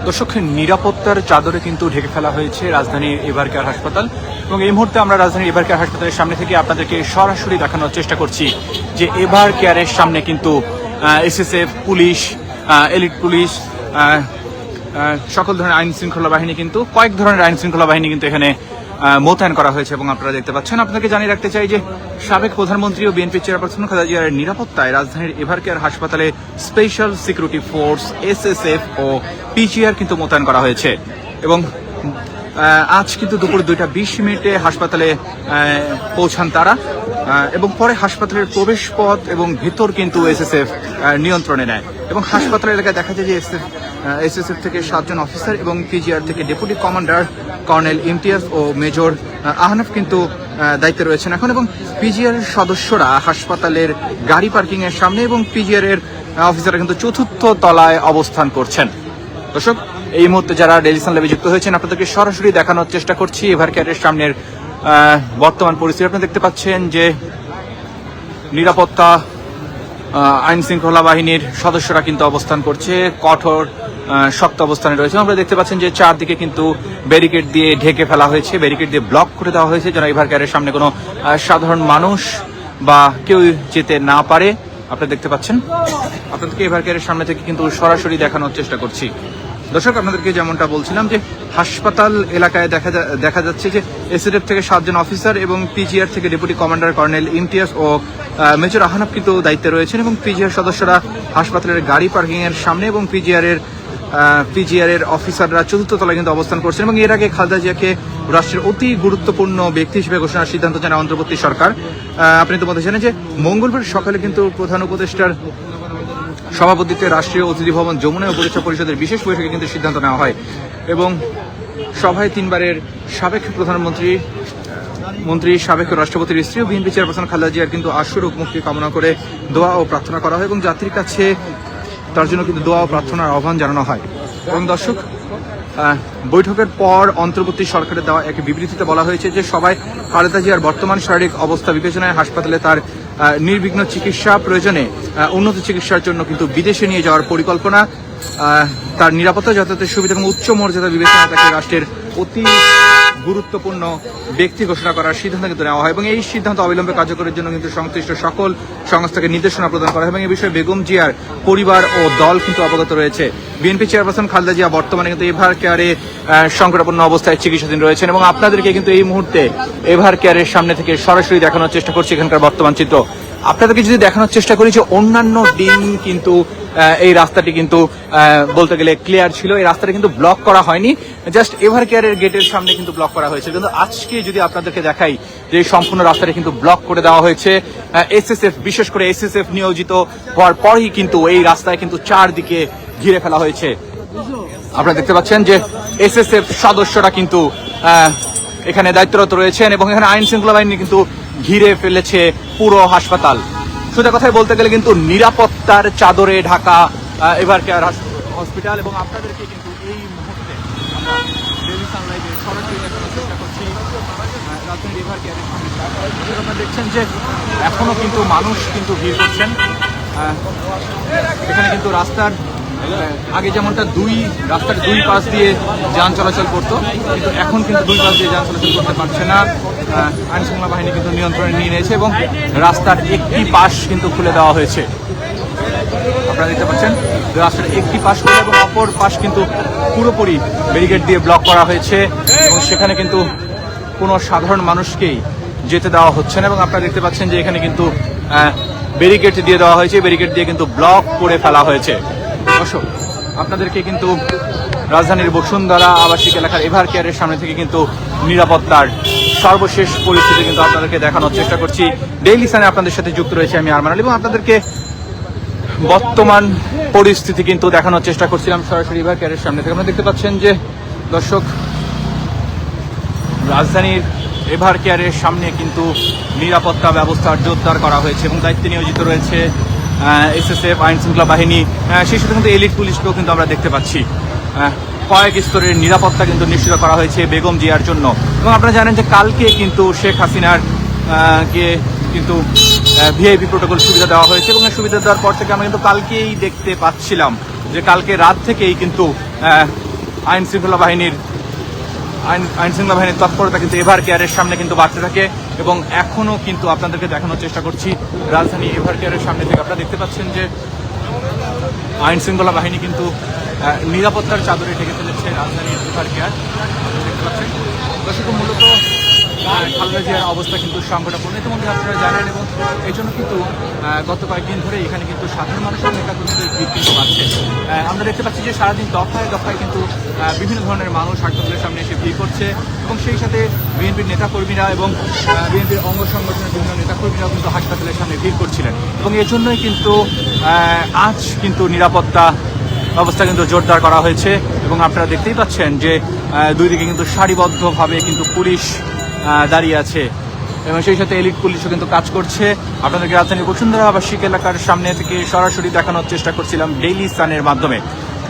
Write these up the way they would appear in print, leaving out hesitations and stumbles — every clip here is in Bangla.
দর্শক, নিরাপত্তার চাদরে কিন্তু ঢেকে ফেলা হয়েছে রাজধানীর এভার কেয়ার হাসপাতাল এবং এই মুহূর্তে আমরা রাজধানীর এভার কেয়ার হাসপাতালের সামনে থেকে আপনাদেরকে সরাসরি দেখানোর চেষ্টা করছি যে এভার কেয়ারের সামনে কিন্তু এসএসএফ, পুলিশ, এলিট পুলিশ, সকল ধরনের আইন শৃঙ্খলা বাহিনী কিন্তু কয়েক ধরনের আইন শৃঙ্খলা বাহিনী কিন্তু এখানে মোতায়েন করা হয়েছে এবং আপনারা দেখতে পাচ্ছেন। আপনাকে জানিয়ে রাখতে চাই যে সাবেক প্রধানমন্ত্রী ও বিএনপি চেয়ারপারসন খালেদা জিয়ার নিরাপত্তায় রাজধানীর এভার কেয়ার হাসপাতালে স্পেশাল সিকিউরিটি ফোর্স, এসএসএফ ও পিজিআর কিন্তু মোতায়েন করা হয়েছে এবং আজ কিন্তু দুপুর 2:20 হাসপাতালে পৌঁছান তারা এবং পরে হাসপাতালের প্রবেশ পথ এবং ভেতর কিন্তু এসএসএফ নিয়ন্ত্রণে নেয় এবং হাসপাতাল এলাকায় দেখা যায় যে এসএসএফ থেকে 7 জন অফিসার এবং পিজিআর থেকে ডেপুটি কমান্ডার কর্নেল ইমতিয়াজ ও মেজর আহনাফ কিন্তু দায়িত্বে রয়েছেন এখন এবং পিজিআর এর সদস্যরা হাসপাতালের গাড়ি পার্কিং এর সামনে এবং পিজিআর এর অফিসাররা কিন্তু 4র্থ তলায় অবস্থান করছেন। দর্শক, এই মুহূর্তে যারা ডেইলি সান লাইভে যুক্ত হয়েছেন আপনাদেরকে সরাসরি দেখানোর চেষ্টা করছি এভার কেয়ারের সামনের বর্তমান পরিস্থিতি। আপনারা দেখতে পাচ্ছেন যে নিরাপত্তা আইন শৃঙ্খলা বাহিনীর সদস্যরা কিন্তু অবস্থান করছে, কঠোর শক্ত অবস্থানে রয়েছে। আমরা দেখতে পাচ্ছেন যে চারদিকে কিন্তু ব্যারিকেড দিয়ে ঢেকে ফেলা হয়েছে, ব্যারিকেড দিয়ে ব্লক করে দেওয়া হয়েছে যেন এভার কেয়ারের সামনে কোনো সাধারণ মানুষ বা কেউ যেতে না পারে। আপনারা দেখতে পাচ্ছেন, আপনাদেরকে এভার কেয়ারের সামনে থেকে কিন্তু সরাসরি দেখানোর চেষ্টা করছি। দর্শক, আপনাদেরকে যেমনটা বলছিলাম যে হাসপাতাল এলাকায় দেখা যাচ্ছে যে এসএসএফ থেকে 7 জন অফিসার এবং পিজিআর থেকে ডেপুটি কমান্ডার কর্নেল ইমতিয়াজ ও মেজর আহনাফ কিন্তু দায়িত্বে রয়েছেন এবং পিজিআর সদস্যরা হাসপাতালের গাড়ি পার্কিং এর সামনে এবং পিজিআর এর অফিসাররা 4র্থ তলায় কিন্তু অবস্থান করছেন এবং এর আগে খালেদা জিয়াকে রাষ্ট্রের অতি গুরুত্বপূর্ণ ব্যক্তি হিসেবে ঘোষণার সিদ্ধান্ত জানায় অন্তর্বর্তী সরকার। আপনি তো বলতে জানেন যে মঙ্গলবার সকালে কিন্তু প্রধান উপদেষ্টার সভাপতিত্বে রাষ্ট্রীয় অতিথি ভবন যমুনায় উপদেষ্টা পরিষদের বিশেষ বৈঠকে কিন্তু সিদ্ধান্ত নেওয়া হয় এবং সভায় 3বারের সাবেক প্রধানমন্ত্রী সাবেক রাষ্ট্রপতির স্ত্রী ও বিএনপি চেয়ারপারসন খালেদা জিয়ার কিন্তু আশুরূপ মুক্তি কামনা করে দোয়া ও প্রার্থনা করা হয় এবং জাতির কাছে তার জন্য কিন্তু দোয়া ও প্রার্থনার আহ্বান জানানো হয়। এবং দর্শক, বৈঠকের পর অন্তর্বর্তী সরকারের দেওয়া এক বিবৃতিতে বলা হয়েছে যে সবাই খালেদা জিয়ার বর্তমান শারীরিক অবস্থা বিবেচনায় হাসপাতালে তার নির্বিঘ্ন চিকিৎসা প্রয়োজনে উন্নত চিকিৎসার জন্য কিন্তু বিদেশে নিয়ে যাওয়ার পরিকল্পনা, তার নিরাপত্তা যাতায়াতের সুবিধা এবং উচ্চ মর্যাদা বিবেচনায় তাকে রাষ্ট্রের অতি গুরুত্বপূর্ণ ব্যক্তি ঘোষণা করার সিদ্ধান্ত কিন্তু নেওয়া হয় এবং এই সিদ্ধান্ত অবিলম্বে কার্যকরের জন্য কিন্তু সংশ্লিষ্ট সকল সংস্থাকে নির্দেশনা প্রদান করা হয় এবং এই বিষয়ে বেগম জিয়ার পরিবার ও দল কিন্তু অবগত রয়েছে। বিএনপি চেয়ারপারসন খালেদা জিয়া বর্তমানে কিন্তু এভার কেয়ারে সংকটাপন্ন অবস্থায় চিকিৎসাধীন রয়েছেন এবং আপনাদেরকে কিন্তু এই মুহূর্তে এভার কেয়ারের সামনে থেকে সরাসরি দেখানোর চেষ্টা করছি এখানকার বর্তমান চিত্র। আপনাদেরকে যদি দেখানোর চেষ্টা করি যে অন্যান্য দিন কিন্তু এই রাস্তাটি কিন্তু বলতে গেলে ক্লিয়ার ছিল, এই রাস্তাটা কিন্তু ব্লক করা হয়নি, জাস্ট এভার কেয়ারের গেটের সামনে কিন্তু ব্লক করা হয়েছে। কিন্তু আজকে যদি আপনাদেরকে দেখাই যে সম্পূর্ণ রাস্তাটা কিন্তু ব্লক করে দেওয়া হয়েছে, এসএসএফ বিশেষ করে এসএসএফ নিয়োজিত হওয়ার পরই কিন্তু এই রাস্তায় কিন্তু চারদিকে ঘিরে ফেলা হয়েছে। আপনারা দেখতে পাচ্ছেন যে এসএসএফ সদস্যরা কিন্তু এখানে দায়িত্বরত রয়েছেন এবং এখানে আইন শৃঙ্খলা বাহিনী কিন্তু ঘিরে ফেলেছে পুরো হাসপাতাল। সোজা কথায় বলতে গেলে কিন্তু নিরাপত্তার চাদরে ঢাকা এভার কেয়ার হসপিটাল এবং আপনাদেরকে কিন্তু এই মুহূর্তে আমরা ডেইলি সান লাইভে সরাসরি দেখানোর চেষ্টা করছি রাজধানীর এভার কেয়ারের সামনে। আপনারা দেখছেন যে এখনো কিন্তু মানুষ কিন্তু ভিড় করছেন। এখানে কিন্তু রাস্তার আগে যেমনটা রাস্তার দুই পাশ দিয়ে যান চলাচল করতো, কিন্তু এখন কিন্তু দুই পাশ দিয়ে যান চলাচল করতে পারছে না। আইন শৃঙ্খলা বাহিনী কিন্তু নিয়ন্ত্রণে নিয়ে নিয়েছে এবং রাস্তার একটি পাশ কিন্তু খুলে দেওয়া হয়েছে। আপনারা দেখতে পাচ্ছেন রাস্তার একটি পাশ খুলে এবং অপর পাশ কিন্তু পুরোপুরি ব্যারিকেড দিয়ে ব্লক করা হয়েছে এবং সেখানে কিন্তু কোনো সাধারণ মানুষকেই যেতে দেওয়া হচ্ছে না এবং আপনারা দেখতে পাচ্ছেন যে এখানে কিন্তু ব্যারিকেড দিয়ে দেওয়া হয়েছে, ব্যারিকেড দিয়ে কিন্তু ব্লক করে ফেলা হয়েছে। দর্শক, আপনাদেরকে কিন্তু রাজধানীর বসুন্ধরা আবাসিক এলাকার এভার কেয়ারের সামনে থেকে কিন্তু নিরাপত্তার সর্বশেষ পরিস্থিতি কিন্তু আপনাদেরকে দেখানোর চেষ্টা করছি। ডেইলি সানে আপনাদের সাথে যুক্ত রয়েছে আমি আরমান আলী এবং আপনাদেরকে বর্তমান পরিস্থিতি কিন্তু দেখানোর চেষ্টা করছিলাম সরাসরি এভার কেয়ারের সামনে থেকে। আপনারা দেখতে পাচ্ছেন যে দর্শক, রাজধানীর এভার কেয়ারের সামনে কিন্তু নিরাপত্তা ব্যবস্থা জোরদার করা হয়েছে এবং দায়িত্বে নিয়োজিত রয়েছে এসএসএফ, আইন শৃঙ্খলা বাহিনী, সেই সাথে কিন্তু এলিট পুলিশকেও কিন্তু আমরা দেখতে পাচ্ছি। কয়েক স্তরের নিরাপত্তা কিন্তু নিশ্চিত করা হয়েছে বেগম জিয়ার জন্য এবং আপনারা জানেন যে কালকে কিন্তু শেখ হাসিনার কে কিন্তু ভিআইপি প্রোটোকল সুবিধা দেওয়া হয়েছে এবং সুবিধা দেওয়ার পর থেকে আমরা কিন্তু কালকেই দেখতে পাচ্ছিলাম যে কালকে রাত থেকেই কিন্তু আইন শৃঙ্খলা বাহিনীর তৎপরতা কিন্তু এভার কেয়ারের সামনে কিন্তু বাড়তে থাকে এবং এখনো কিন্তু আপনাদেরকে দেখানোর চেষ্টা করছি রাজধানী এভার কেয়ারের সামনে থেকে। আপনারা দেখতে পাচ্ছেন যে আইন শৃঙ্খলা বাহিনী কিন্তু নিরাপত্তার চাদরে ঢেকে ফেলেছে রাজধানীর এভার কেয়ার। দেখতে পাচ্ছেন দর্শক, মূলত খালেদা জিয়ার অবস্থা কিন্তু সংকটাপূর্ণ, ইতিমধ্যে আপনারা জানেন, এবং এই জন্য কিন্তু গত কয়েকদিন ধরে এখানে কিন্তু সাধারণ মানুষের নেতাকর্মীদের ভিড় কিন্তু বাড়ছে। আমরা দেখতে পাচ্ছি যে সারাদিন দফায় দফায় কিন্তু বিভিন্ন ধরনের মানুষ হাসপাতালের সামনে এসে ভিড় করছে এবং সেই সাথে বিএনপির নেতাকর্মীরা এবং বিএনপির অঙ্গ সংগঠনের বিভিন্ন নেতাকর্মীরাও কিন্তু হাসপাতালের সামনে ভিড় করছিলেন এবং এর জন্যই কিন্তু আজ কিন্তু নিরাপত্তা ব্যবস্থা কিন্তু জোরদার করা হয়েছে এবং আপনারা দেখতেই পাচ্ছেন যে দুই দিকে কিন্তু সারিবদ্ধভাবে কিন্তু পুলিশ দাঁড়িয়ে আছে এবং সেই সাথে এলিট পুলিশও কিন্তু কাজ করছে। আপনাদেরকে রাজধানী বসুন্ধরা আবাসিক এলাকার সামনে থেকে সরাসরি দেখানোর চেষ্টা করছিলাম ডেইলি সানের মাধ্যমে।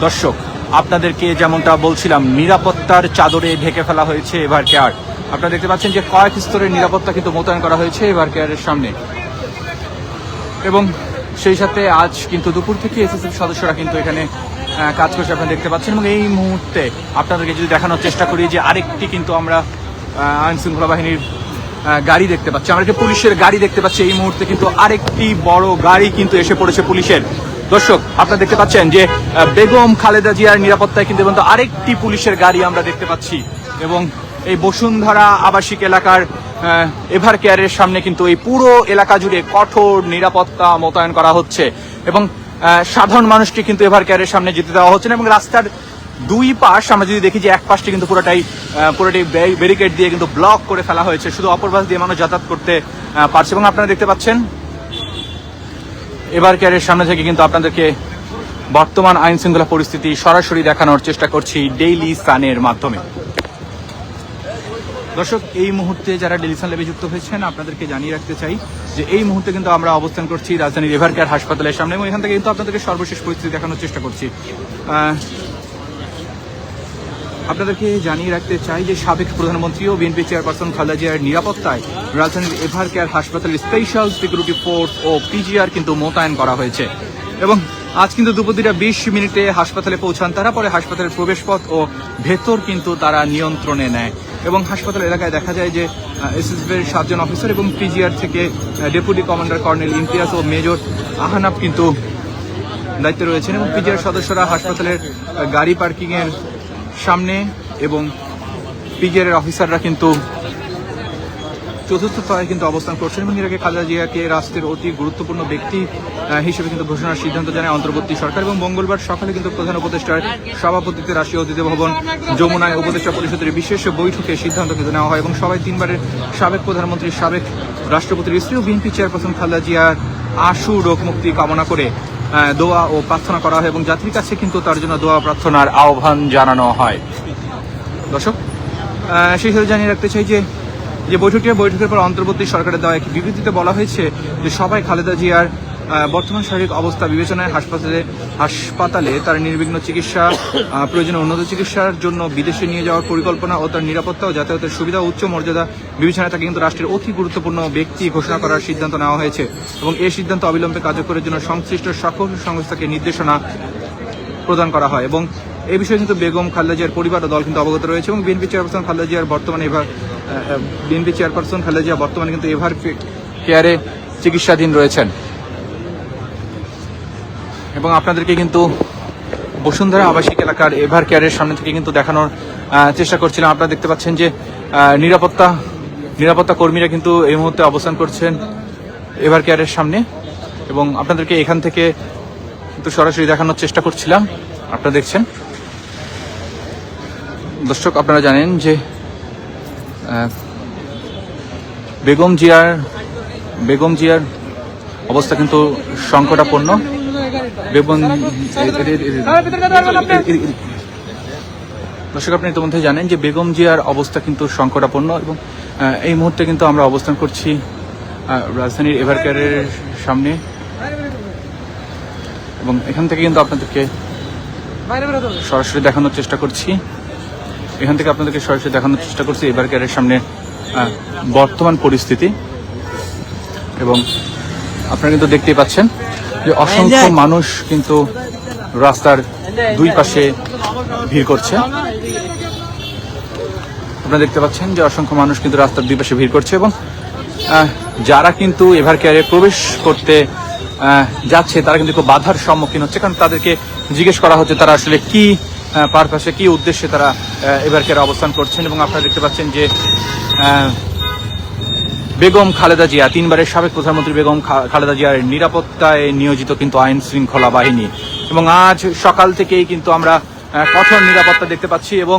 দর্শক, আপনাদেরকে যেমনটা বলছিলাম, নিরাপত্তার চাদরে ঢেকে ফেলা হয়েছে এভার কেয়ার। আপনারা দেখতে পাচ্ছেন যে কয়েক স্তরের নিরাপত্তা কিন্তু মোতায়েন করা হয়েছে এভার কেয়ারের সামনে এবং সেই সাথে আজ কিন্তু দুপুর থেকে এসএসএফ সদস্যরা কিন্তু এখানে কাজ করছে, আপনারা দেখতে পাচ্ছেন। এবং এই মুহূর্তে আপনাদেরকে যদি দেখানোর চেষ্টা করি যে আরেকটি কিন্তু আমরা আইন শৃঙ্খলা বাহিনীর গাড়ি দেখতে পাচ্ছি, আমরা একটা পুলিশের গাড়ি দেখতে পাচ্ছি। এই মুহূর্তে কিন্তু আরেকটি বড় গাড়ি কিন্তু এসে পড়েছে পুলিশের। দর্শক, আপনারা দেখতে পাচ্ছেন যে বেগম খালেদা জিয়ার নিরাপত্তায় কিন্তু আরেকটি পুলিশের গাড়ি আমরা দেখতে পাচ্ছি এবং এই বসুন্ধরা আবাসিক এলাকার এভার কেয়ারের সামনে কিন্তু এই পুরো এলাকা জুড়ে কঠোর নিরাপত্তা মোতায়েন করা হচ্ছে এবং সাধারণ মানুষকে কিন্তু এভার কেয়ারের সামনে যেতে দেওয়া হচ্ছে না এবং রাস্তার দুই পাশ আমরা যদি দেখি যে এক পাশটি কিন্তু পুরোটাই ব্যারিকেড দিয়ে কিন্তু ব্লক করে ফেলা হয়েছে, শুধু অপর পাশ দিয়ে মানুষ যাতায়াত করতে পারছে। এবং আপনারা দেখতে পাচ্ছেন এভার কেয়ারের সামনে থেকে কিন্তু আপনাদেরকে বর্তমান আইন শৃঙ্খলা পরিস্থিতি সরাসরি দেখানোর চেষ্টা করছি ডেইলি সানের মাধ্যমে। দর্শক, এই মুহূর্তে যারা ডেইলি সান ল্যাবে যুক্ত হয়েছেন আপনাদেরকে জানিয়ে রাখতে চাই যে এই মুহূর্তে কিন্তু আমরা অবস্থান করছি রাজধানীর এভার কেয়ার হাসপাতালের সামনে এবং এখান থেকে কিন্তু আপনাদেরকে সর্বশেষ পরিস্থিতি দেখানোর চেষ্টা করছি। আপনাদেরকে জানিয়ে রাখতে চাই যে সাবেক প্রধানমন্ত্রী ও বিএনপি চেয়ারপারসন খালেদা জিয়ার নিরাপত্তায় রাজধানীর এভার কেয়ার হাসপাতালের স্পেশাল সিকিউরিটি ফোর্স ও পিজিআর কিন্তু মোতায়েন করা হয়েছে এবং আজ কিন্তু দুপুর 2:20 মিনিটে হাসপাতালে পৌঁছান তারা। পরে হাসপাতালের প্রবেশপথ ও ভেতর কিন্তু তারা নিয়ন্ত্রণে নেয় এবং হাসপাতাল এলাকায় দেখা যায় যে এসএসবির 7 জন অফিসার এবং পিজিআর থেকে ডেপুটি কমান্ডার কর্নেল ইমতিয়াজ ও মেজর আহনাফ কিন্তু দায়িত্বে রয়েছেন এবং পিজিআর সদস্যরা হাসপাতালের গাড়ি পার্কিংয়ের সামনে এবং পিজিআর এর অফিসাররা কিন্তু চতুর্থ তলায় কিন্তু অবস্থান করছেন এবং এর আগে খালেদা জিয়াকে রাষ্ট্রের অতি গুরুত্বপূর্ণ ব্যক্তি হিসেবে কিন্তু ঘোষণার সিদ্ধান্ত জানায় অন্তর্বর্তী সরকার এবং মঙ্গলবার সকালে কিন্তু প্রধান উপদেষ্টার সভাপতিত্বে রাষ্ট্রীয় অতিথি ভবন যমুনায় উপদেষ্টা পরিষদের বিশেষ বৈঠকে সিদ্ধান্ত কিন্তু নেওয়া হয় এবং সবাই 3 বারের সাবেক প্রধানমন্ত্রী, সাবেক রাষ্ট্রপতির স্ত্রী ও বিএনপি চেয়ারপারসন খালেদা জিয়ার আশু রোগ মুক্তি কামনা করে দোয়া ও প্রার্থনা করা হয় এবং জাতির কাছে কিন্তু তার জন্য দোয়া প্রার্থনার আহ্বান জানানো হয়। দর্শক, সেই সাথে জানিয়ে রাখতে চাই যে বৈঠকের পর অন্তর্বর্তী সরকারের দেওয়া এক বিবৃতিতে বলা হয়েছে যে সবাই খালেদা জিয়ার বর্তমান শারীরিক অবস্থা বিবেচনায় হাসপাতালে তার নির্বিঘ্ন চিকিৎসা, প্রয়োজনীয় উন্নত চিকিৎসার জন্য বিদেশে নিয়ে যাওয়ার পরিকল্পনা ও তার নিরাপত্তা ও যাতায়াতের সুবিধা উচ্চ মর্যাদা বিবেচনায় তাকে কিন্তু রাষ্ট্রের অতি গুরুত্বপূর্ণ ব্যক্তি ঘোষণা করার সিদ্ধান্ত নেওয়া হয়েছে এবং এই সিদ্ধান্ত অবিলম্বে কার্যকরের জন্য সংশ্লিষ্ট সকল সংস্থাকে নির্দেশনা প্রদান করা হয় এবং এই বিষয়ে কিন্তু বেগম খালেদা জিয়ার পরিবার ও দল কিন্তু অবগত রয়েছে এবং বিএনপি চেয়ারপারসন খালেদা জিয়া বর্তমানে কিন্তু এভার কেয়ারে চিকিৎসাধীন রয়েছেন এবং আপনাদেরকে কিন্তু বসুন্ধরা আবাসিক এলাকার এভার কেয়ারের সামনে থেকে কিন্তু দেখানোর চেষ্টা করছিলাম। আপনারা দেখতে পাচ্ছেন যে নিরাপত্তা কর্মীরা কিন্তু এই মুহূর্তে অবস্থান করছেন এভার কেয়ারের সামনে এবং আপনাদেরকে এখান থেকে কিন্তু সরাসরি দেখানোর চেষ্টা করছিলাম। আপনারা দেখছেন দর্শক, আপনারা জানেন যে বেগম জিয়ার অবস্থা কিন্তু সংকটাপন্ন। দর্শক, আপনি ইতিমধ্যে জানেন যে বেগম জিয়ার অবস্থা কিন্তু সংকটাপন্ন এবং এই মুহূর্তে কিন্তু আমরা অবস্থান করছি রাজধানীর এভার কেয়ারের সামনে এবং এখান থেকে কিন্তু আপনাদেরকে সরাসরি দেখানোর চেষ্টা করছি এভার কেয়ারের সামনে বর্তমান পরিস্থিতি এবং আপনারা কিন্তু দেখতেই পাচ্ছেন যে অসংখ্য মানুষ কিন্তু রাস্তার দুই পাশে ভিড় করছে। আপনারা দেখতে পাচ্ছেন যে অসংখ্য মানুষ কিন্তু রাস্তার দুই পাশে ভিড় করছে এবং যারা কিন্তু এভার কেয়ারে প্রবেশ করতে যাচ্ছে তারা কিন্তু খুব বাধার সম্মুখীন হচ্ছে, কারণ তাদেরকে জিজ্ঞেস করা হচ্ছে তারা আসলে কি পারপাসে কি উদ্দেশ্যে তারা এভার কেয়ারে অবস্থান করছেন। এবং আপনারা দেখতে পাচ্ছেন যে বেগম খালেদা জিয়া, 3 বারের সাবেক প্রধানমন্ত্রী বেগম খালেদা জিয়ার নিরাপত্তায় নিয়োজিত কিন্তু আইন শৃঙ্খলা বাহিনী, এবং আজ সকাল থেকেই কিন্তু আমরা কঠোর নিরাপত্তা দেখতে পাচ্ছি এবং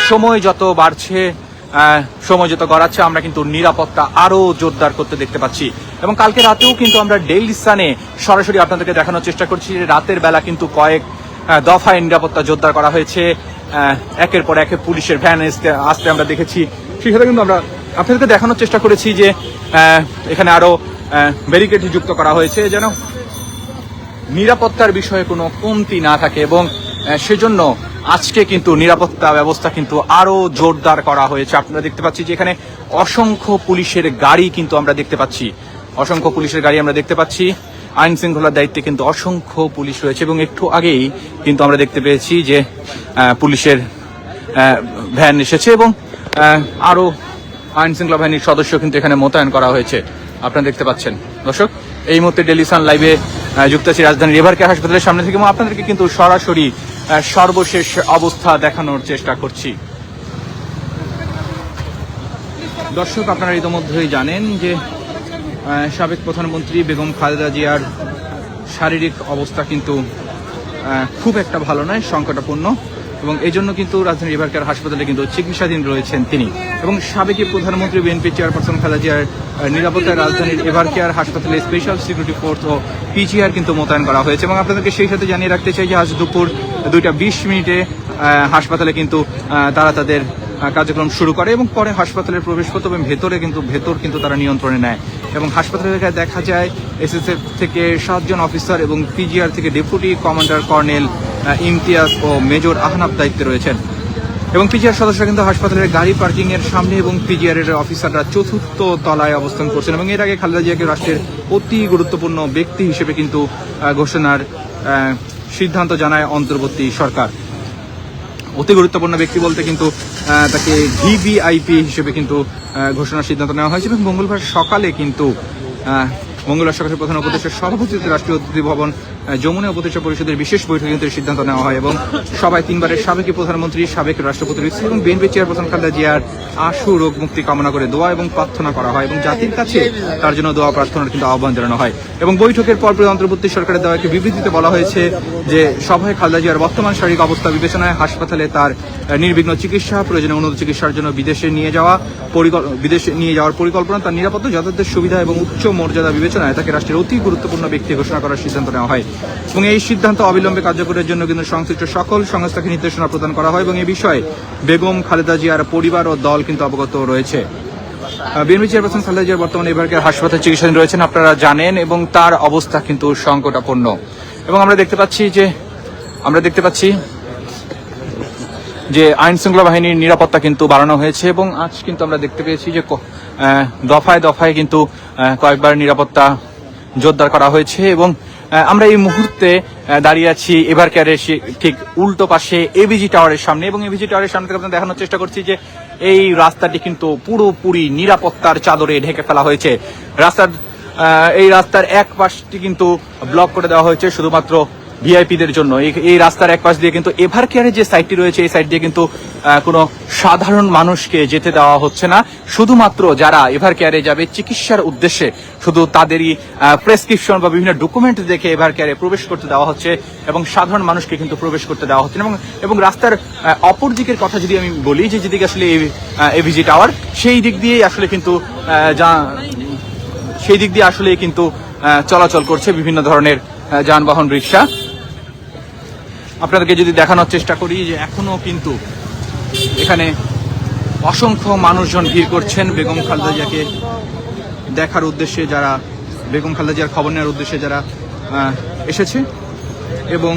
সময় যত বাড়ছে, সময় যত গড়াচ্ছে, আমরা কিন্তু নিরাপত্তা আরো জোরদার করতে দেখতে পাচ্ছি। এবং কালকে রাতেও কিন্তু আমরা ডেইলি সানে সরাসরি আপনাদেরকে দেখানোর চেষ্টা করছি যে রাতের বেলা কিন্তু কয়েক দফায় নিরাপত্তা জোরদার করা হয়েছে। একের পর এক পুলিশের ভ্যান আসতে আমরা দেখেছি। সেই সাথে কিন্তু আমরা আপনাদেরকে দেখানোর চেষ্টা করেছি যে এখানে আরো ব্যারিকেড যুক্ত করা হয়েছে যেন নিরাপত্তার বিষয়ে কোনো কমতি না থাকে, এবং সেজন্য আজকে কিন্তু নিরাপত্তা ব্যবস্থা কিন্তু আরো জোরদার করা হয়েছে। আপনারা দেখতে পাচ্ছি যে এখানে অসংখ্য পুলিশের গাড়ি কিন্তু আমরা দেখতে পাচ্ছি, অসংখ্য পুলিশের গাড়ি আমরা দেখতে পাচ্ছি। আইন শৃঙ্খলার দায়িত্বে কিন্তু অসংখ্য পুলিশ রয়েছে এবং একটু আগেই কিন্তু আমরা দেখতে পেয়েছি যে পুলিশের ভ্যান এসেছে এবং আরো আইন শৃঙ্খলা বাহিনীর সদস্য কিন্তু এখানে মোতায়েন করা হয়েছে। আপনারা দেখতে পাচ্ছেন দর্শক, এই মুহূর্তে ডেইলি সান লাইভে যুক্ত আছি রাজধানীর এভার কেয়ার হাসপাতালের সামনে থেকে, এবং আপনাদেরকে কিন্তু সরাসরি সর্বশেষ অবস্থা দেখানোর চেষ্টা করছি। দর্শক, আপনারা ইতিমধ্যেই জানেন যে সাবেক প্রধানমন্ত্রী বেগম খালেদা জিয়ার শারীরিক অবস্থা কিন্তু খুব একটা ভালো নয়, সংকটাপূর্ণ, এবং এই জন্য কিন্তু রাজধানীর এভার কেয়ার হাসপাতালে কিন্তু চিকিৎসাধীন রয়েছেন তিনি। এবং সাবেক প্রধানমন্ত্রী বিএনপি চেয়ারপারসন খালেদা জিয়ার নিরাপত্তায় রাজধানীর এভার কেয়ার হাসপাতালে স্পেশাল সিকিউরিটি ফোর্স ও পিজিআর কিন্তু মোতায়েন করা হয়েছে। এবং আপনাদেরকে সেই সাথে জানিয়ে রাখতে চাই যে আজ দুপুর 2:20 হাসপাতালে কিন্তু তারা তাদের কার্যক্রম শুরু করে এবং পরে হাসপাতালের প্রবেশপথ এবং ভেতর কিন্তু তারা নিয়ন্ত্রণে নেয়। এবং হাসপাতালের দেখা যায় এসএসএফ থেকে 7 জন অফিসার এবং পিজিআর থেকে ডেপুটি কমান্ডার কর্নেল ইমতিয়াজ ও মেজর আহনাফ দায়িত্বে রয়েছেন। এবং পিজিআর সদস্যরা কিন্তু হাসপাতালের গাড়ি পার্কিং এর সামনে এবং পিজিআর এর অফিসাররা 4র্থ তলায় অবস্থান করছেন। এবং এর আগে খালেদা জিয়াকে রাষ্ট্রের অতি গুরুত্বপূর্ণ ব্যক্তি হিসেবে কিন্তু ঘোষণার সিদ্ধান্ত জানায় অন্তর্বর্তী সরকার। অতি গুরুত্বপূর্ণ ব্যক্তি বলতে কিন্তু তাকে ভিভিআইপি হিসেবে কিন্তু ঘোষণার সিদ্ধান্ত নেওয়া হয়েছে। এবং মঙ্গলবার সকালে প্রধান উপদেষ্টার সভাপতিত্বে রাষ্ট্রীয় অতিথি ভবন যমুনা উপদেষ্টা পরিষদের বিশেষ বৈঠকে কিন্তু সিদ্ধান্ত নেওয়া হয় এবং সবাই 3 বারের সাবেক প্রধানমন্ত্রী, সাবেক রাষ্ট্রপতির স্ত্রী এবং বিএনপি চেয়ারপারসন খালেদা জিয়ার আশু রোগ মুক্তি কামনা করে দোয়া এবং প্রার্থনা করা হয় এবং জাতির কাছে তার জন্য দোয়া প্রার্থনার কিন্তু আহ্বান জানানো হয়। এবং বৈঠকের পর অন্তর্বর্তী সরকারের দেওয়া একটি বিবৃতিতে বলা হয়েছে যে সভায় খালেদা জিয়ার বর্তমান শারীরিক অবস্থা বিবেচনায় হাসপাতালে তার নির্বিঘ্ন চিকিৎসা, প্রয়োজনীয় উন্নত চিকিৎসার জন্য বিদেশে নিয়ে যাওয়ার পরিকল্পনা, তার নিরাপত্তা, যাতায়াতের সুবিধা এবং উচ্চ মর্যাদা বিবেচনায় তাকে রাষ্ট্রের অতি গুরুত্বপূর্ণ ব্যক্তি ঘোষণা করার সিদ্ধান্ত নেওয়া হয়। এবং এই সিদ্ধান্ত অবিলম্বে কার্যকরের জন্য কিন্তু সংশ্লিষ্ট সকল সংস্থাকে নির্দেশনা প্রদান করা হয় এবং এ বিষয়ে বেগম খালেদা জিয়ার পরিবার ও দল কিন্তু অবগত রয়েছে। বিএনপি চেয়ারপারসন খালেদা জিয়া বর্তমানে এভার কেয়ার হাসপাতালে চিকিৎসাধীন রয়েছেন, আপনারা জানেন, এবং তার অবস্থা কিন্তু সংকটাপন্ন। এবং আমরা দেখতে পাচ্ছি যে আইন শৃঙ্খলা বাহিনীর নিরাপত্তা কিন্তু বাড়ানো হয়েছে এবং আজ কিন্তু আমরা দেখতে পেয়েছি যে দফায় দফায় কিন্তু কয়েকবার নিরাপত্তা জোরদার করা হয়েছে। এবং আমরা এই মুহূর্তে দাঁড়িয়ে আছি এভার কেয়ারের ঠিক উল্টো পাশে এবিজি টাওয়ারের সামনে, এবং এবিজি টাওয়ারের সামনে থেকে আপনাদের দেখানোর চেষ্টা করছি যে এই রাস্তাটি কিন্তু পুরোপুরি নিরাপত্তার চাদরে ঢেকে ফেলা হয়েছে। এই রাস্তার এক পাশটি কিন্তু ব্লক করে দেওয়া হয়েছে শুধুমাত্র ভিআইপিদের জন্য। এই রাস্তার এক পাশ দিয়ে কিন্তু এভার কেয়ারের যে সাইডটি রয়েছে এই সাইড দিয়ে কিন্তু কোনো সাধারণ মানুষকে যেতে দেওয়া হচ্ছে না, শুধুমাত্র যারা এভার কেয়ারে যাবে চিকিৎসার উদ্দেশ্যে শুধু তাদেরই প্রেসক্রিপশন বা বিভিন্ন ডকুমেন্ট দেখে এভার কেয়ারে প্রবেশ করতে দেওয়া হচ্ছে এবং সাধারণ মানুষকে কিন্তু প্রবেশ করতে দেওয়া হচ্ছে না। এবং রাস্তার অপর দিকের কথা যদি আমি বলি, যে যেদিকে আসলে এভিজি টাওয়ার, সেই দিক দিয়েই আসলে কিন্তু চলাচল করছে বিভিন্ন ধরনের যানবাহন, রিক্সা। আপনাদেরকে যদি দেখানোর চেষ্টা করি যে এখনো কিন্তু এখানে অসংখ্য মানুষজন ভিড় করছেন বেগম খালেদা জিয়াকে দেখার উদ্দেশ্যে, যারা বেগম খালেদা জিয়ার খবর নেওয়ার উদ্দেশ্যে যারা এসেছে। এবং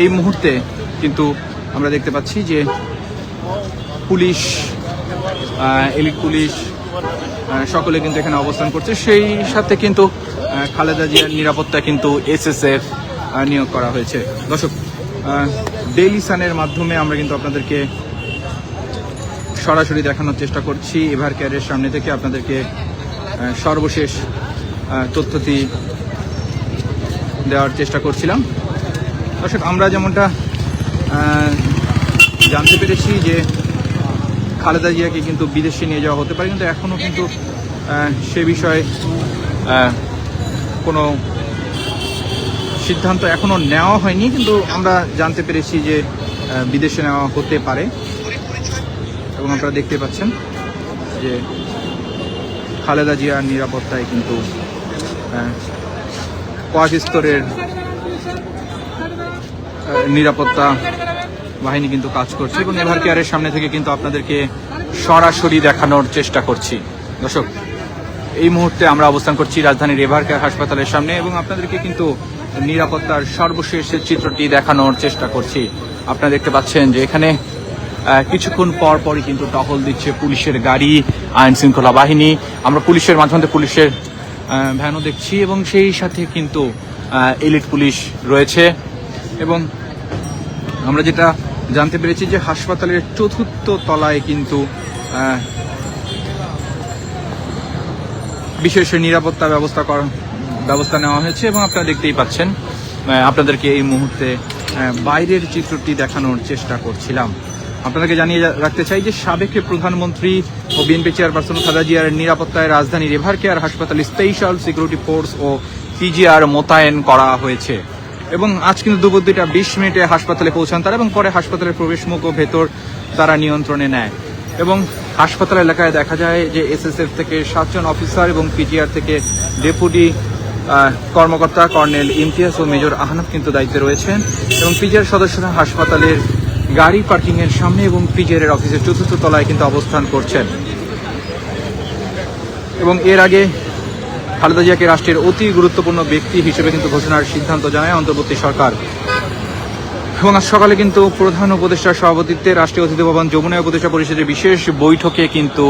এই মুহূর্তে কিন্তু আমরা দেখতে পাচ্ছি যে পুলিশ, এলিট পুলিশ সকলে কিন্তু এখানে অবস্থান করছে। সেই সাথে কিন্তু খালেদা জিয়ার নিরাপত্তা কিন্তু এসএসএফ নিয়োগ করা হয়েছে। দর্শক, ডেইলি সানের মাধ্যমে আমরা কিন্তু আপনাদেরকে সরাসরি দেখানোর চেষ্টা করছি এভার কেয়ারের সামনে থেকে আপনাদেরকে সর্বশেষ তথ্যটি দেওয়ার চেষ্টা করছিলাম। দর্শক, আমরা যেমনটা জানতে পেরেছি যে খালেদা জিয়াকে কিন্তু বিদেশে নিয়ে যাওয়া হতে পারে, কিন্তু এখনও কিন্তু সে বিষয়ে কোনো সিদ্ধান্ত এখনও নেওয়া হয়নি, কিন্তু আমরা জানতে পেরেছি যে বিদেশে নেওয়া হতে পারে। এবং আপনারা দেখতে পাচ্ছেন যে খালেদা জিয়ার নিরাপত্তায় কিন্তু কয়েক স্তরের নিরাপত্তা বাহিনী কিন্তু কাজ করছে এবং এভার কেয়ারের সামনে থেকে কিন্তু আপনাদেরকে সরাসরি দেখানোর চেষ্টা করছি। দর্শক, এই মুহূর্তে আমরা অবস্থান করছি রাজধানীর এভার কেয়ার হাসপাতালের সামনে এবং আপনাদেরকে কিন্তু নিরাপত্তার সর্বশেষ চিত্রটি দেখানোর চেষ্টা করছি। আপনারা দেখতে পাচ্ছেন যে এখানে কিছুক্ষণ পর পরই কিন্তু টহল দিচ্ছে পুলিশের গাড়ি, আইন শৃঙ্খলা বাহিনী। আমরা পুলিশের মাঝে মধ্যে পুলিশের ভ্যানও দেখছি এবং সেই সাথে কিন্তু এলিট পুলিশ রয়েছে। এবং আমরা যেটা জানতে পেরেছি যে হাসপাতালের চতুর্থ তলায় কিন্তু বিশেষ নিরাপত্তা ব্যবস্থা নেওয়া হয়েছে এবং আপনারা দেখতেই পাচ্ছেন। আপনাদেরকে এই মুহূর্তে বাইরের চিত্রটি দেখানোর চেষ্টা করছিলাম। আপনাদেরকে জানিয়ে রাখতে চাই যে সাবেক প্রধানমন্ত্রী ও বিএনপি চেয়ারপারসন খালেদা জিয়ার নিরাপত্তায় রাজধানীর এভার কেয়ার হাসপাতালে স্পেশাল সিকিউরিটি ফোর্স ও পিজিআর মোতায়েন করা হয়েছে এবং আজ কিন্তু দুপুর 2:20 হাসপাতালে পৌঁছান তারা এবং পরে হাসপাতালের প্রবেশমুখ ও ভেতর তারা নিয়ন্ত্রণে নেয়। এবং হাসপাতাল এলাকায় দেখা যায় যে এসএসএফ থেকে 7 জন অফিসার এবং পিজিআর থেকে ডেপুটি কর্মকর্তা কর্নেল ইমতিয়াজ ও মেজর আহনাফ কিন্তু দায়িত্বে রয়েছেন এবং পিজিআর সদস্যরা হাসপাতালের গাড়ি পার্কিং এর সামনে এবং পিজিআর এর অফিসের চতুর্থ তলায় কিন্তু অবস্থান করছেন। এবং এর আগে খালেদা জিয়াকে রাষ্ট্রের অতি গুরুত্বপূর্ণ ব্যক্তি হিসেবে কিন্তু ঘোষণার সিদ্ধান্ত জানায় অন্তর্বর্তী সরকার। এবং আজ সকালে কিন্তু প্রধান উপদেষ্টার সভাপতিত্বে রাষ্ট্রীয় অতিথি ভবন যমুনা উপদেষ্টা পরিষদের বিশেষ বৈঠকে কিন্তু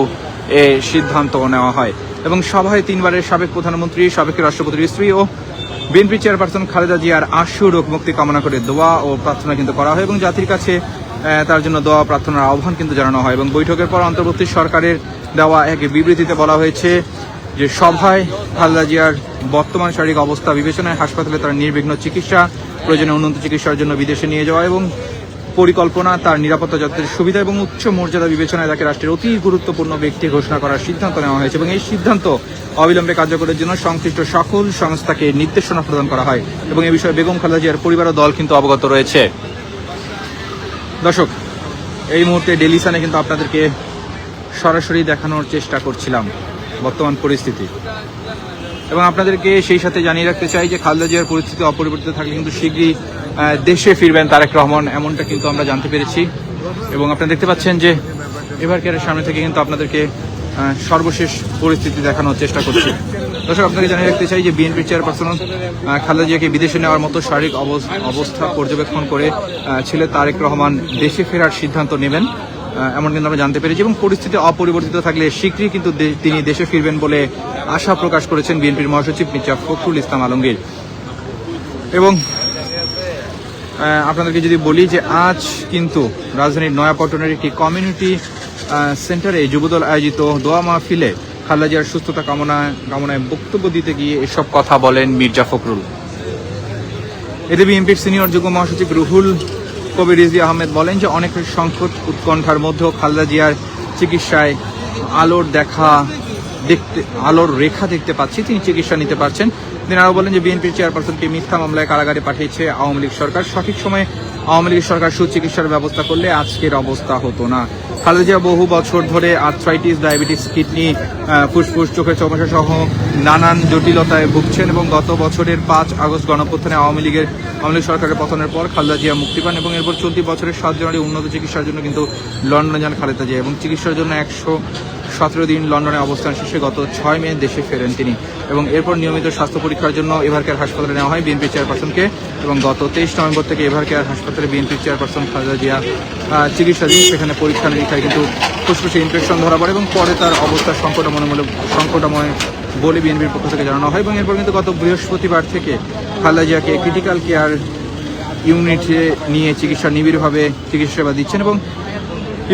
এ সিদ্ধান্ত নেওয়া হয় এবং সভায় 3 বারের সাবেক প্রধানমন্ত্রী, সাবেক রাষ্ট্রপতির স্ত্রী ও বিএনপি চেয়ারপারসন খালেদা জিয়ার আশু রোগ মুক্তি কামনা করে দোয়া ও প্রার্থনা কিন্তু করা হয় এবং জাতির কাছে তার জন্য দোয়া প্রার্থনার আহ্বান কিন্তু জানানো হয়। এবং বৈঠকের পর অন্তর্বর্তী সরকারের দেওয়া এক বিবৃতিতে বলা হয়েছে যে সভায় খালেদা জিয়ার বর্তমান শারীরিক অবস্থা বিবেচনায় হাসপাতালে তার নির্বিঘ্ন চিকিৎসা, প্রয়োজনে উন্নত চিকিৎসার জন্য বিদেশে নিয়ে যাওয়া এবং পরিকল্পনা, তার নিরাপত্তা যাত্রীর সুবিধা এবং উচ্চ মর্যাদা বিবেচনায় তাকে রাষ্ট্রের অতি গুরুত্বপূর্ণ ব্যক্তি ঘোষণা করার সিদ্ধান্ত নেওয়া হয়েছে এবং এই সিদ্ধান্ত অবিলম্বে কার্যকরের জন্য সংশ্লিষ্ট সকল সংস্থাকে নির্দেশনা প্রদান করা হয় এবং এই বিষয়ে বেগম খালেদা জিয়ার পরিবার ও দল কিন্তু অবগত রয়েছে। দর্শক, এই মুহূর্তে ডেইলি সানে কিন্তু আপনাদেরকে সরাসরি দেখানোর চেষ্টা করছিলাম বর্তমান পরিস্থিতি এবং আপনাদেরকে সেই সাথে জানিয়ে রাখতে চাই যে খালেদা জিয়ার পরিস্থিতি অপরিবর্তিত থাকলে কিন্তু শীঘ্রই দেশে ফিরবেন তারেক রহমান, এমনটা কিন্তু আমরা জানতে পেরেছি। এবং আপনারা দেখতে পাচ্ছেন যে এভার কেয়ারের সামনে থেকে কিন্তু আপনাদেরকে সর্বশেষ পরিস্থিতি দেখানোর চেষ্টা করছি। দর্শক, আপনাকে জানিয়ে রাখতে চাই যে বিএনপি চেয়ারপারসন খালেদা জিয়াকে বিদেশে নেওয়ার মতো শারীরিক অবস্থা পর্যবেক্ষণ করে ছেলে তারেক রহমান দেশে ফেরার সিদ্ধান্ত নেবেন এমন কিন্তু আমরা জানতে পেরেছি এবং পরিস্থিতি অপরিবর্তিত থাকলে শীঘ্রই কিন্তু তিনি দেশে ফিরবেন বলে আশা প্রকাশ করেছেন বিএনপির মহাসচিব মির্জা ফখরুল ইসলাম আলমগীর। এবং আপনাদেরকে যদি বলি যে আজ কিন্তু রাজধানীর নয়াপল্টনের একটি কমিউনিটি সেন্টারে যুবদল আয়োজিত দোয়া মাহফিলে খালেদা জিয়ার সুস্থতা কামনায় বক্তব্য দিতে গিয়ে এসব কথা বলেন মির্জা ফখরুল। এতে বিএনপির সিনিয়র যুগ্ম মহাসচিব রুহুল কবির রিজভী আহমেদ বলেন যে অনেক সংকট উৎকণ্ঠার মধ্যেও খালেদা জিয়ার চিকিৎসায় আলোর রেখা দেখতে পাচ্ছি, তিনি চিকিৎসা নিতে পারছেন। তিনি আরও বলেন যে বিএনপির চেয়ারপারসনকে মিথ্যা মামলায় কারাগারে পাঠিয়েছে আওয়ামী লীগ সরকার, সঠিক সময়ে আওয়ামী লীগ সরকার সুচিকিৎসার ব্যবস্থা করলে আজকের অবস্থা হতো না। খালেদা জিয়া বহু বছর ধরে আর্থ্রাইটিস, ডায়াবেটিস, কিডনি, ফুসফুস, চোখের সমস্যা সহ নানান জটিলতায় ভুগছেন এবং গত বছরের 5 আগস্ট গণঅভ্যুত্থানে আওয়ামী লীগ সরকারের পতনের পর খালেদা জিয়া মুক্তি পান এবং এরপর চলতি বছরের 7 জানুয়ারি উন্নত চিকিৎসার জন্য কিন্তু লন্ডনে যান খালেদা জিয়া এবং চিকিৎসার জন্য 117 দিন লন্ডনে অবস্থান শেষে গত 6 মে দেশে ফেরেন তিনি এবং এরপর নিয়মিত স্বাস্থ্য পরীক্ষার জন্য এভার কেয়ার হাসপাতালে নেওয়া হয় বিএনপি চেয়ারপারসনকে এবং গত 23 নভেম্বর থেকে এভার কেয়ার হাসপাতালে বিএনপি চেয়ারপারসন খালেদা জিয়া চিকিৎসাধীন। সেখানে পরীক্ষা নিরীক্ষায় কিন্তু ফুসফুসে ইনফেকশন ধরা পড়ে এবং পরে তার অবস্থা সংকটাময় বলে বিএনপির পক্ষ থেকে জানানো হয় এবং এরপর কিন্তু গত বৃহস্পতিবার থেকে খালেদা জিয়াকে ক্রিটিক্যাল কেয়ার ইউনিটে নিয়ে চিকিৎসা নিবিড়ভাবে চিকিৎসা সেবা দিচ্ছেন এবং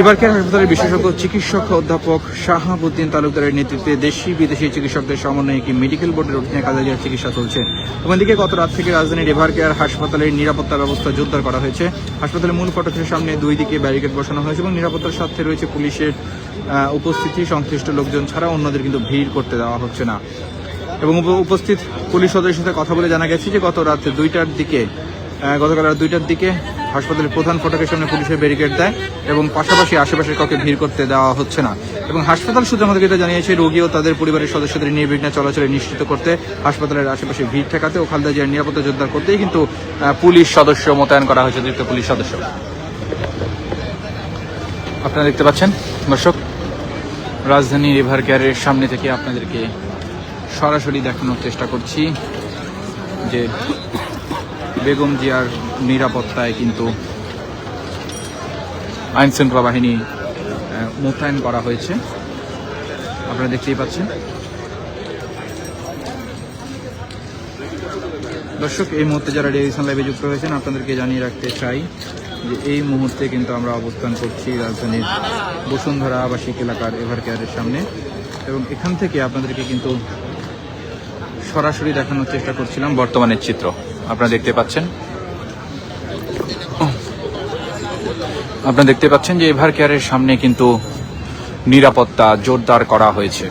এবার কেয়ার হাসপাতালের বিশেষজ্ঞ চিকিৎসক অধ্যাপক শাহাবুদ্দিন তালুকদারের নেতৃত্বে দেশি বিদেশি চিকিৎসকদের সমন্বয়ে একটি মেডিকেল বোর্ডের অধীনে কাজারিয়ার চিকিৎসা চলছে। অন্যদিকে গত রাত থেকে রাজধানীর এভার কেয়ার হাসপাতালের নিরাপত্তা ব্যবস্থা জোরদার করা হয়েছে। হাসপাতালের মূল ফটকের সামনে দুই দিকে ব্যারিকেড বসানো হয়েছে এবং নিরাপত্তার স্বার্থে রয়েছে পুলিশের উপস্থিতি। সংশ্লিষ্ট লোকজন ছাড়া অন্যদের কিন্তু ভিড় করতে দেওয়া হচ্ছে না এবং উপস্থিত পুলিশ সদস্যের সাথে কথা বলে জানা গেছে যে গতকাল রাত 2টার দিকে হাসপাতালের প্রধান ফটকের সামনে পুলিশের ব্যারিকেড দেয় এবং পাশাপাশি আশেপাশের কাউকে ভিড় করতে দেওয়া হচ্ছে না এবং হাসপাতাল সূত্রে আমাদেরকে এটা জানিয়েছে রোগী ও তাদের পরিবারের সদস্যদের নির্বিঘ্নে চলাচলে নিশ্চিত করতে, হাসপাতালের আশেপাশে ভিড় ঠেকাতে ও খালেদা জিয়ার নিরাপত্তা জোরদার করতেই কিন্তু পুলিশ সদস্য মোতায়েন করা হয়েছে, অতিরিক্ত পুলিশ সদস্য। আপনারা দেখতে পাচ্ছেন দর্শক, রাজধানী এভার কেয়ারের সামনে থেকে আপনাদেরকে সরাসরি দেখানোর চেষ্টা করছি যে বেগম জিয়ার নিরাপত্তায় কিন্তু আইন শৃঙ্খলা বাহিনী মোতায়েন করা হয়েছে, আপনারা দেখতেই পাচ্ছেন। দর্শক, এই মুহূর্তে যারা রেডিয়েশন লাইভে যুক্ত হয়েছেন আপনাদেরকে জানিয়ে রাখতে চাই যে এই মুহূর্তে কিন্তু আমরা অবস্থান করছি রাজধানীর বসুন্ধরা আবাসিক এলাকার এভার কেয়ারের সামনে এবং এখান থেকে আপনাদেরকে কিন্তু সরাসরি দেখানোর চেষ্টা করছিলাম বর্তমানের চিত্র। আপনারা দেখতে পাচ্ছেন যে এভার কেয়ারের সামনে কিন্তু নিরাপত্তা জোরদার করা হয়েছে।